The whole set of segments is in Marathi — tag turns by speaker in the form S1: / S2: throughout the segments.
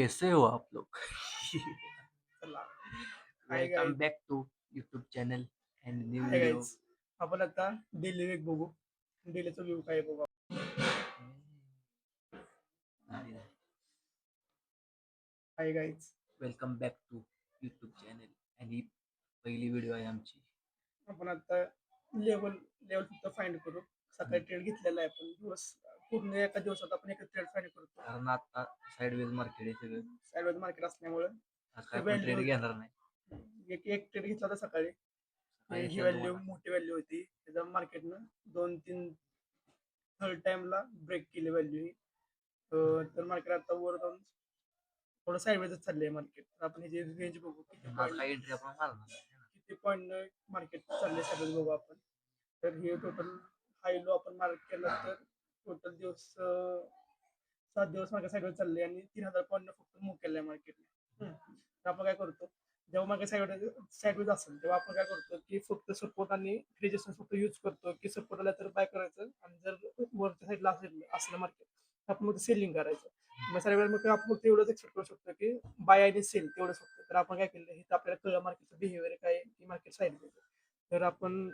S1: कैसे हो आप लोग?
S2: चला. Hi
S1: welcome
S2: guys.
S1: Back to YouTube channel and new
S2: hi
S1: video.
S2: Guys. आपण आता डेली वेग बघू. डेलीचा व्ह्यू काय बघू. Hi guys.
S1: Welcome back to YouTube channel आणि ही पहिली व्हिडिओ आहे आमची.
S2: आपण आता लेवल लेवल फक्त फाइंड करू. सकाळी ट्रेड घेतलेला आहे आपण पूर्ण एका दिवसात आपण एक ट्रेड फाइंड करतो.
S1: कारण आता साईडवेज मार्केट आहे सगळं.
S2: साईडवेज मार्केट असल्यामुळे
S1: आज काय आपण ट्रेड
S2: व्हॅल्यू
S1: घेणार नाही.
S2: एक एक ट्रेड घेतला होता सकाळी.
S1: सकाळी
S2: ही
S1: घेतलेलं
S2: व्हॅल्यू
S1: तुम्हाला
S2: मोठी व्हॅल्यू होती. त्याच्या मार्केटनं 2-3 थर्ड टाइमला ब्रेक केली व्हॅल्यू ही. तर मार्केट आता वर जाऊन थोडं साईडवेजच चाललंय मार्केट. आपण ह्याची रेंज बघू किती
S1: आज
S2: पॉईंट
S1: काही एंट्री आपण मारणार नाही.
S2: किती पॉईंट मार्केट चाललंय सगळं बघू आपण. तर हे टोटल हाय लो आपण मार्क केला तर टोटल दिवस 7 दिवस मार्केट साईडवर चालले आणि 3,000 पॉईंट फक्त मूव्ह केलंय मार्केटने. तर आपण काय करतो, जेव्हा मार्केट साईडवेज असेल तेव्हा आपण काय करतो की फक्त सपोर्ट आणि रेजिस्टन्स फक्त यूज करतो की सपोर्ट आला तर बाय करायचं आणि जर वरच्या साईडला असलं मार्केट तर आपण मग सेलिंग करायचं. मग सर्व वेळेला मग आपण फक्त एवढंच एक्सपेक्ट करू शकतो की बाय आणि सेल तेवढंच फक्त. तर आपण काय केलं हे तर आपल्याला कळलं मार्केटचं बिहेवियर काय आहे की मार्केट साईड. तर आपण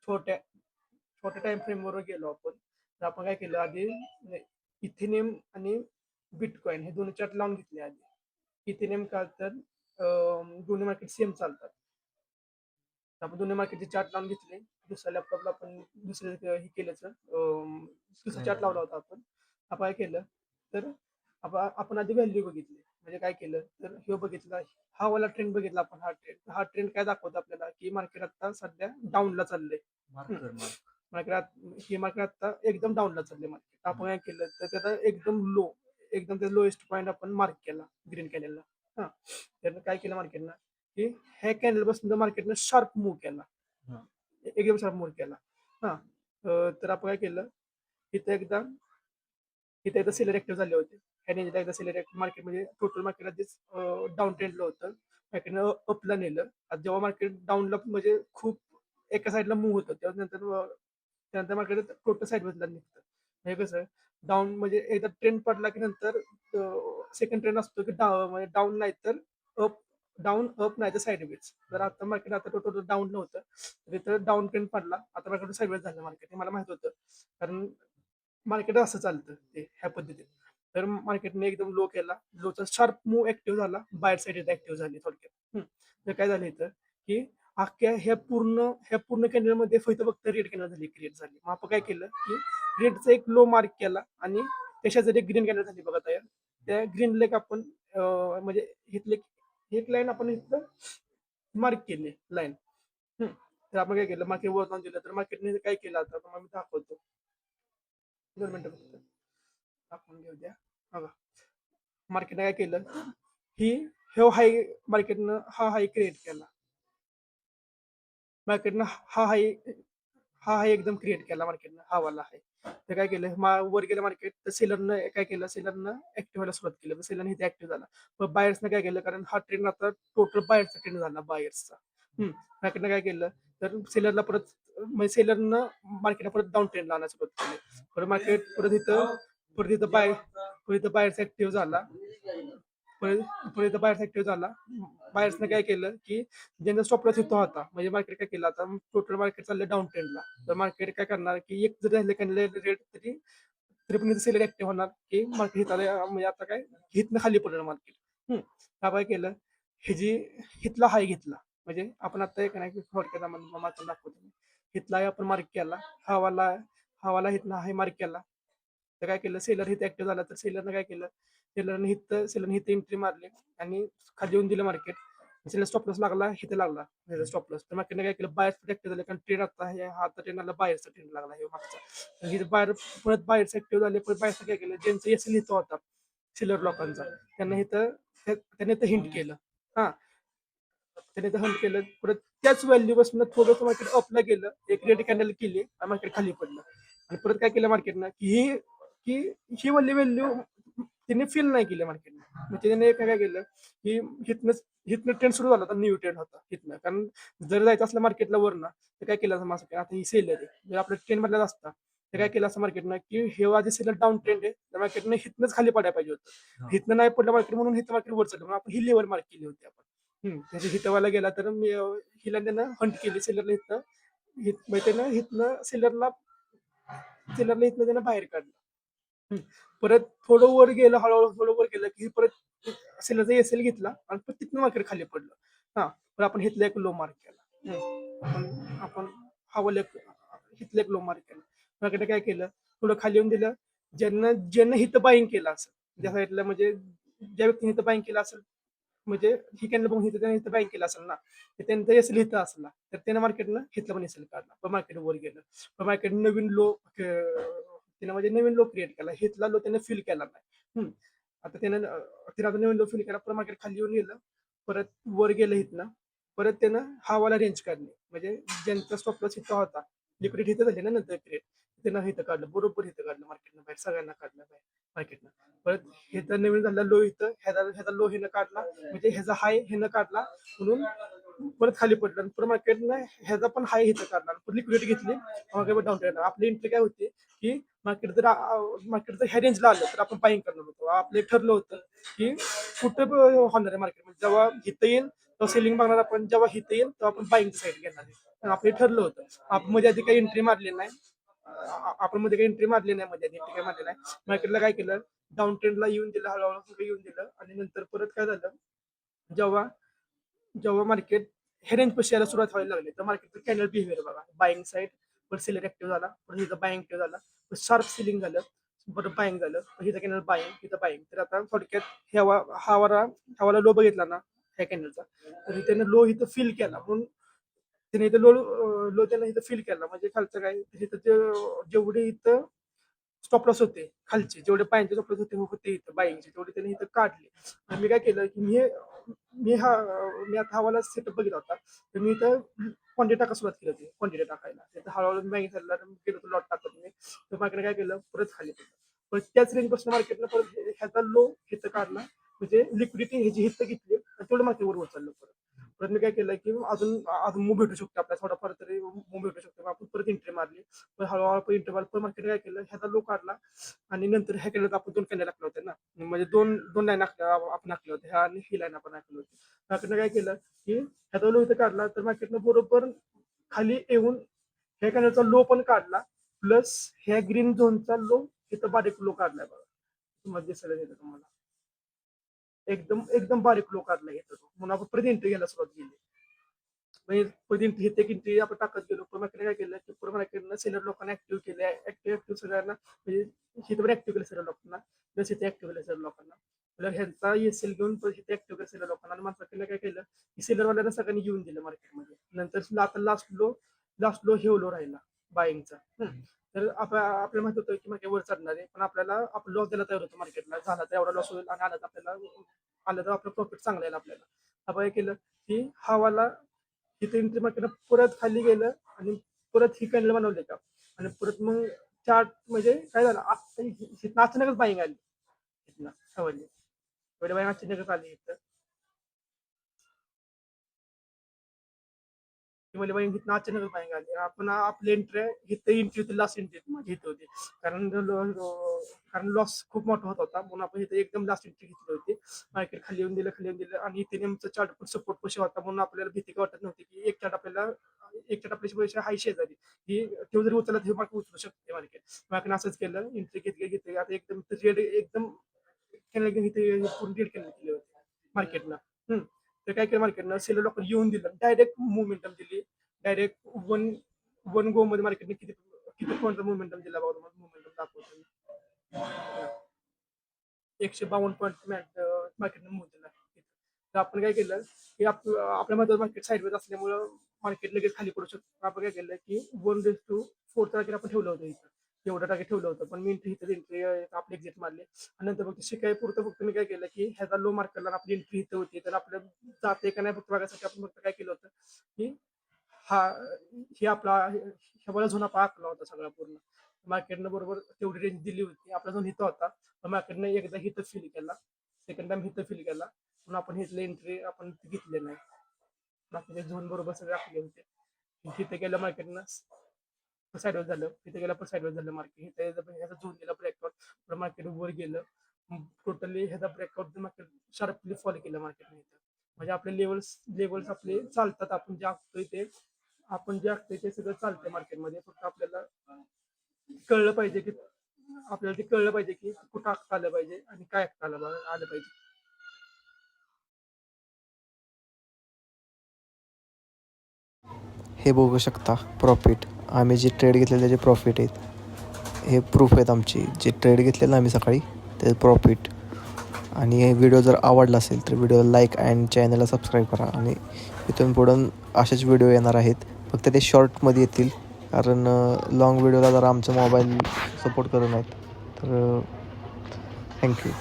S2: छोट्या छोट्या टाइम फ्रेमवर गेलो आपण. तर आपण काय केलं आधी इथेनियम आणि बिटकॉइन हे दोन्ही चार्ट लावून घेतले आधी. इथेनियम का तर दोन्ही मार्केट सेम चालतात. तर आपण दोन्ही मार्केटचे चार्ट लावून घेतले. दुसऱ्या लॅपटॉपला आपण दुसरे हे केल्याचं दुसरा चार्ट लावला होता आपण. आपण काय केलं तर आपण आधी व्हॅल्यू बघितली. म्हणजे काय केलं तर हे बघितलं, हा वाला ट्रेंड बघितला आपण. हा ट्रेंड काय दाखवतो आपल्याला की मार्केट आता सध्या डाऊनला चाललंय.
S1: मार्कर मार्क
S2: मार्केट आता एकदम डाऊनला चालले मार्केट. आपण काय केलं तर त्याचा एकदम त्या लोएस्ट पॉईंट आपण मार्क केला ग्रीन कॅन्डलला. हा, त्यानं काय केलं मार्केटनं की ह्या कॅन्डल पासून मार्केटनं शार्प मूव्ह केला. एकदम शार्प मूव्ह केला. हा, तर आपण काय केलं इथे एकदा सेलर ऍक्टिव्ह झाले होते. ह्याने एकदा सेलर मार्केटमध्ये टोटल मार्केट आधीच डाऊन ट्रेंडला होतं. मार्केटनं अपला नेलं. आता जेव्हा मार्केट डाऊनला म्हणजे खूप एका साईडला मूव्ह होतं त्यानंतर मार्केट टोटल साईडमधला निघतं. हे कसं डाऊन म्हणजे एकदा ट्रेंड पडला की नंतर सेकंड ट्रेंड असतो की म्हणजे डाऊन नाही तर अप, डाऊन अप नाही तर साईडवेज. तर आता मार्केट आता टोटल डाऊन नव्हतं, तिथं डाऊन ट्रेंड पडला. आता मार्केट साईडवेज झालं मार्केट. हे मला माहित होतं कारण मार्केट असं चालतं ते ह्या पद्धतीत. तर मार्केटने एकदम लो केला. लोचा शार्प मूव्ह ऍक्टिव्ह झाला. बायर साईड ऍक्टिव्ह झाली थोडक्यात. तर काय झालं इथं की अख्ख्या ह्या पूर्ण कॅन्डलमध्ये फक्त रेड कॅन्डल झाली क्रिएट झाली. मग आपण काय केलं की रेडचा एक लो मार्क केला आणि त्याच्या जरी ग्रीन कॅन्डल झाली बघा तयार. त्या ग्रीन लेग आपण म्हणजे इथले एक लाईन आपण इथं मार्क केली लाईन. तर आपण काय केलं मार्केट वर जाऊन दिलं. तर मार्केटने काय केलं आता तुम्हाला मी दाखवतो. 2 मिनिटं फक्त आपण घेऊ द्या. बघा मार्केटने काय केलं ही हाय मार्केटनं हा हाय क्रिएट केला. मार्केटनं हा हाय एकदम क्रिएट केला मार्केटनं, हा वाला हाय. तर काय केलं वर गेलं मार्केट. तर सेलरनं काय केलं, सेलरनं ऍक्टिव्ह व्हायला सुरुवात केली. सेलरने इथे ऍक्टिव्ह झाला. मग बायर्सनं काय केलं कारण हा ट्रेंड आता टोटल बायर्सचा ट्रेंड झाला बायर्सचा. मार्केटनं काय केलं तर सेलरला परत म्हणजे सेलरनं मार्केटला परत डाऊन ट्रेंड लावण्यास सुरुवात केली. परत इथं बायर्स ऍक्टिव्ह झाला. परत बायर्स ऍक्टिव्ह झाला. बायर्सनं काय केलं की ज्यांचा स्टॉप लॉस इथं होता म्हणजे मार्केट काय केलं आता टोटल मार्केट चाललं डाऊन ट्रेंडला. तर मार्केट काय करणार की एक जर राहिले कॅन्डल रेट तरी तरी पण इथं सेलर ऍक्टिव्ह होणार की मार्केट हिथं म्हणजे आता काय हिथनं खाली पडलं मार्केट. काय केलं हे जी हिथला हाय घेतला. म्हणजे आपण आता एक नाही थोडक्यात मार्केट दाखवतो. हिथला आपण मार्क केला. हवाला हिथनं हाय मार्क केला. तर काय केलं सेलर हिथं ऍक्टिव्ह झाला. तर सेलरनं काय केलं सेलरने हिथं एंट्री मारली आणि खाली येऊन दिलं मार्केट. सेलर स्टॉप लॉस लागला हिथं लागला स्टॉप लॉस. तर मार्केटने काय केलं बायर्स ऍक्टिव्ह झाले कारण ट्रेंड आता हा आता ट्रेंडला बायर्सचा ट्रेंड लागला हे मागचा. तर हे बायर परत बायर्स ऍक्टिव्ह झाले. परत बायर्स काय केलं ज्यांचं एस लिहितो होता सेलर लोकांचा त्यांनी इथं हिंट केलं. हा, त्याने हंट केलं. परत त्याच व्हॅल्यू पासून थोडंसं मार्केट अपला गेलं. एक रेड कॅन्डल केली आणि मार्केट खाली पडलं. आणि परत काय केलं मार्केटनं की ही व्हॅल्यू तिने फील नाही केली मार्केटने. मग त्याने काय केलं की हिथनं ट्रेंड सुरू झाला होता. न्यू ट्रेंड होता हिथनं. कारण जर जायचं असलं मार्केटला वरनं तर काय केलं असं आता ही सेलर आहे आपल्या ट्रेंड मधलाच असता. ते काय केलं असं मार्केटनं की हे आधी सेलर डाऊन ट्रेंड आहे, त्या मार्केटनं हितनंच खाली पडायला पाहिजे होतं.
S1: हा.
S2: हितनं नाही पडलं मार्केट म्हणून हिथं मार्केट वर चढलं. म्हणून आपण ही लेवल मार्क केली होती आपण. त्याच्या हितवाला गेला तर मी हिला त्यानं हंट केली सेलरला इथनं. मग त्यानं हितनं सेलरला इथनं त्यानं बाहेर काढलं. परत थोडं वर गेलं, हळूहळू थोडं वर गेलं की परत सेलरचा एसएल घेतला आणि परत तिथनं मार्केट खाली पडलं. हा, पण आपण हिथला एक लो मार्क केला. आपण आपण हवाला हिथला एक लो मार्क केला. मार्केट काय केलं, थोडं खाली येऊन दिलं. ज्यांना हिथं बाईंग केलं असेल, ज्या साईडला म्हणजे ज्या व्यक्तीने हिथं बाईंग केलं असेल, म्हणजे ही कॅन्डल बघून त्याने इथं बाईंग केलं असेल ना, तर त्यांचं एसएल इथं असला तर त्यानं मार्केटनं हिथलं पण एसएल काढला. पण मार्केट वर गेलं. पण मार्केट नवीन लो त्यानं म्हणजे नवीन लो क्रिएट केला. हिथला लो त्यानं फिल केला नाही. आता त्यानं आता नवीन लो फिल केला. परत मार्केट खाली येऊन गेलं. परत वर गेलं हिथनं. परत त्यानं हवाला रेंज काढली. म्हणजे ज्यांचा स्टॉप लॉस इथं होता, लिक्विडिटी इथं झाली ना नंतर क्रिएट, त्यानं इथं काढलं. बरोबर इथं काढलं मार्केटनं बाहेर. सगळ्यांना काढलं बाहेर मार्केटनं. परत ह्याचा नवीन झाला लो इथं, ह्याचा लो ह्यानं काढला, म्हणजे ह्याचा हाय ह्यानं काढला, म्हणून परत खाली पडलं. परत मार्केटनं ह्याचा पण हाय इथं काढला, लिक्विडिटी घेतली, मार्केट डाऊन ट्रेंड. आपली एंट्री काय होती की मार्केट जर ह्या रेंजला आलं तर आपण बाईंग करणार होतो. आपलं ठरलं होतं की कुठं होणार आहे मार्केट, जेव्हा हिथं येईल तेव्हा सेलिंग बघणार आपण, जेव्हा हिथं येईल तेव्हा आपण बाईंग साईड घेणार आहे. आपलं ठरलं होतं. आपण मध्ये आधी काही एंट्री मारली नाही. आपण मध्ये काही एंट्री मारली नाही, मध्ये आधी एंट्री काही मारली नाही. मार्केटला काय केलं, डाऊन ट्रेंडला येऊन दिलं, हळूहळू सगळं येऊन दिलं. आणि नंतर परत काय झालं, जेव्हा जेव्हा मार्केट हे रेंज पैसे यायला सुरुवात व्हायला लागली, तर मार्केटचं कॅनल बिहेवियर बघा. बाईंग साईड पण सेलर ऍक्टिव्ह झाला, पण इथं बाईंग ऍक्टिव्ह झाला, शार्प सेलिंग झालं, बरं बाईंग झालं, इथं कॅनल बाईंग, इथं बाईंग. तर आता थोडक्यात हवाला लो बघितला ना ह्या कॅनलचा, तर त्यानं लो इथं फिल केला. म्हणून त्याने इथं लो त्यानं इथं फिल केला. म्हणजे खालचं काय, इथं जेवढे इथं स्टॉप लॉस होते खालचे, जेवढे पायांचे स्टॉप लॉस होते इथं बाईंगचे, तेवढे त्याने इथं काढले. आणि मी काय केलं की मी आता हवाला सेटअप बघितला होता, तर मी इथं क्वांटिटी टाका सुरुवात केली होती, क्वांटिटी टाकायला. तिथं हळूहळू मी बँक गेलो लॉट टाकत मी. तर मार्केट काय केलं, परत खाली पडलं. पण त्याच रेंज पासून मार्केटनं परत ह्याचा लो हिथं काढला, म्हणजे लिक्विडिटी ह्याची हिथं घेतली आणि तेवढं मार्केट वर चाललं. परत मी काय केलं की अजून अजून मूव भेटू शकतो आपल्याला, थोडाफार तरी मूव भेटू शकतो. आपण परत एंट्री मारली. पण हळूहळू एंट्री मारली. पण मार्केट काय केलं, ह्याचा लो काढला आणि नंतर ह्या केलं आपण 2 कॅन्डल टाकले होते ना, म्हणजे दोन लाईन आपण टाकले होते, ह्या आणि ही लाईन आपण टाकली होती. मार्केटनं काय केलं की ह्याचा लो इथं काढला, तर मार्केटनं बरोबर खाली येऊन ह्या कॅन्डलचा लो पण काढला, प्लस ह्या ग्रीन झोनचा लो इथं बारीक लो काढलाय बघा. तुम्हाला दिसायला येतं तुम्हाला, एकदम एकदम बारीक लो काढला येतो. म्हणून आपण परत एंट्री घ्यायला सुरुवात केली. म्हणजे परत एंट्री आपण टाकत गेलो. पण मार्केट काय केलं की पूर्ण मार्केटनं सेलर लोकांना ऍक्टिव्ह केले. ऍक्टिव्ह सगळ्यांना, म्हणजे हिथं पण ऍक्टिव्ह केलं सेलर लोकांना, प्लस इथे ऍक्टिव्ह केलं सेलर लोकांना. तर ह्यांचा एसएल घेऊन परत इथे ऍक्टिव्ह केलं सेलर लोकांना. आणि मार्केटनं काय केलं की सेलरवाल्यांना सगळ्यांनी येऊन दिलं मार्केटमध्ये. नंतर आता लास्ट लो हे लो राहिला बाईंगचा. तर आपल्याला माहित होतं की मार्केट वर चढणार आहे, पण आपल्याला आपण लॉस द्यायला तयार होतो मार्केटला. झाला तर एवढा लॉस होईल, आणि आलं तर आपलं प्रॉफिट चांगलं येईल आपल्याला. आपण काय केलं की हवाला तिथे एंट्री मार्केट परत खाली गेलं, आणि परत ही कॅन्डल बनवले का, आणि परत मग चार्ट म्हणजे काय झालं, अचानकच बाईंग आली इथनं हवाली. एवढी बाईंग अचानकच आली इथं. मला बाईंग इथनं अचानकच बाईंग आली. आपण आपली एंट्री एंट्री होती, लास्ट एंट्री माझी इथं होती. कारण लॉस खूप मोठा होत होता, म्हणून आपण इथे एकदम लास्ट एंट्री घेतली होती. मार्केट खाली येऊन दिलं, आणि इथे नेमचं चार्ट पण सपोर्ट पैसे होता, म्हणून आपल्याला भीती काय वाटत नव्हती की एक चार्ट आपल्याच्या पैसे हाय शेजारी, की तेव्हा जरी उचलला हे मार्केट उचलू शकते मार्केट असंच केलं. एंट्री घेतली आता एकदम रेड एकदम इथे पूर्ण रेड कॅन्डल केली होती मार्केटनं. तर काय केलं मार्केटनं, सेलर लोक येऊन दिलं, डायरेक्ट मुवमेंटम दिली. डायरेक्ट वन वन गो मध्ये मार्केटने किती किती पॉईंट मुवमेंटम दिला बघा. तुम्हाला मुवमेंटम दाखवतो. 152 पॉईंट मार्केटने मूव्ह दिला. तर आपण काय केलं की आपल्या मध्ये मार्केट साईडवेज असल्यामुळं मार्केट लगेच खाली पडू शकतो. आपण काय केलं की 1:4 टार्गेट आपण ठेवलं होतं इथं. एवढं टार्गेट ठेवलं होतं, पण मी एंट्री आपली एक्झिट मारली. आणि नंतर फक्त शिकाय पुरतं फक्त मी काय केलं की ह्याचा लो मार्क केला, आपली एंट्री इथं होती, तर आपल्या जाते का नाही फक्त बघायसाठी आपण फक्त काय केलं होतं की हा हे आपला ह्या झोन आपला आखला होता सगळा पूर्ण. मार्केटनं बरोबर तेवढी रेंज दिली होती. आपला झोन इथं होता, तर मार्केटनं एकदा हिथं फिल केला, सेकंड टाइम हिथं फिल केला, म्हणून आपण हिथले एंट्री आपण घेतले नाही. बाकीचे झोन बरोबर सगळे आपले होते. तिथे गेलं मार्केटनं साईडवर झालं, इथे गेला पण साईडवर झालं मार्केट, ह्याचा झोन गेला ब्रेकआउट, मार्केट वर गेलं, टोटली ह्याचा ब्रेकआउट मार्केट शार्पली फॉलो केलं मार्केटने. म्हणजे आपले लेवल्स आपले चालतात, आपण जे आखतोय ते सगळं चालतंय मार्केटमध्ये. फक्त आपल्याला कळलं पाहिजे की कुठं आखता आलं पाहिजे आणि काय आखता आलं पाहिजे.
S3: हे बघू शकता प्रॉफिट, आम्ही जे ट्रेड घेतलेले त्याचे प्रॉफिट आहेत. हे प्रूफ आहेत आमची, जे ट्रेड घेतलेलं आम्ही सकाळी ते प्रॉफिट. आणि हे व्हिडिओ जर आवडला असेल तर व्हिडिओला लाईक अँड चॅनलला सबस्क्राईब करा. आणि इथून पुढं असेच व्हिडिओ येणार आहेत, फक्त ते शॉर्टमध्ये येतील, कारण लाँग व्हिडिओला जरा आमचं मोबाईल सपोर्ट करत नाहीत. तर थँक्यू.